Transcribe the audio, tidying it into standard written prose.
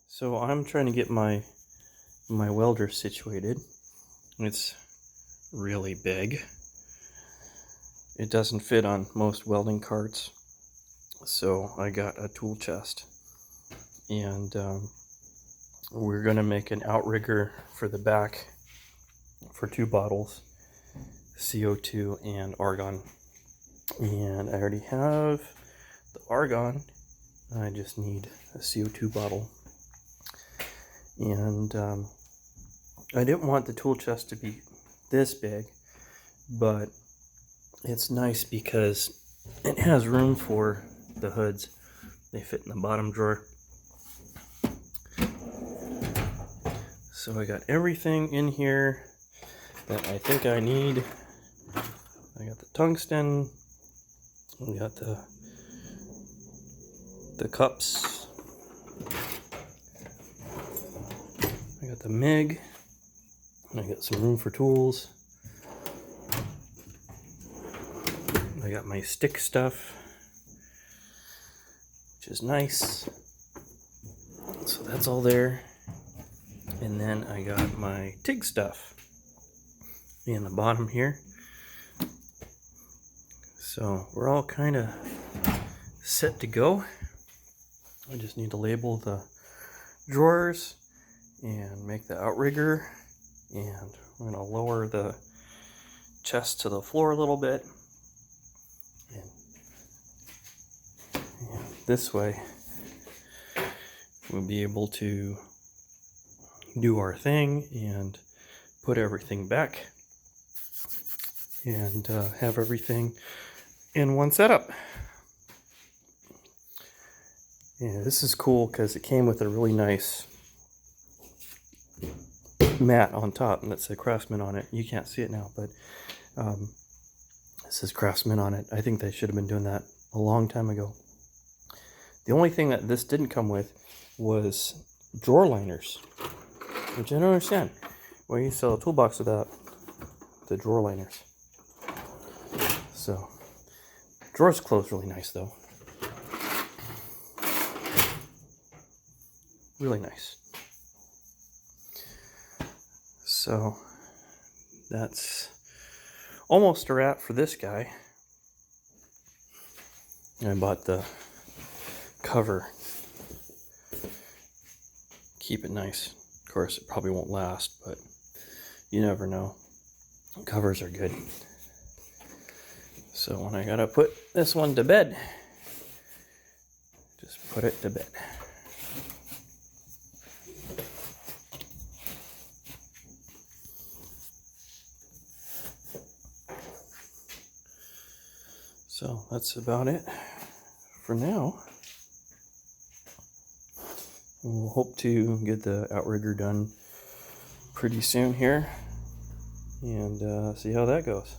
So I'm trying to get my welder situated. It's really big. It doesn't fit on most welding carts, so I got a tool chest, and we're gonna make an outrigger for the back for 2 bottles, CO2 and argon. And I already have the argon. I just need a CO2 bottle. And I didn't want the tool chest to be this big, but it's nice because it has room for the hoods. They fit in the bottom drawer. So I got everything in here that I think I need. I got the tungsten, we got the cups, I got the MIG, and I got some room for tools. I got my stick stuff, which is nice. So that's all there. And then I got my TIG stuff in the bottom here. So we're all kind of set to go. I just need to label the drawers and make the outrigger, and I'm going to lower the chest to the floor a little bit, and this way we'll be able to do our thing and put everything back and have everything in one setup. Yeah, this is cool because it came with a really nice mat on top, and that said Craftsman on it. You can't see it now, but it says Craftsman on it. I think they should have been doing that a long time ago. The only thing that this didn't come with was drawer liners, which I don't understand. Why you sell a toolbox without the drawer liners? So, drawers close really nice though. Really nice. So, that's almost a wrap for this guy. I bought the cover. Keep it nice. Of course, it probably won't last, but you never know. Covers are good. So when I gotta put this one to bed, just put it to bed. So that's about it for now. We'll hope to get the outrigger done pretty soon here and see how that goes.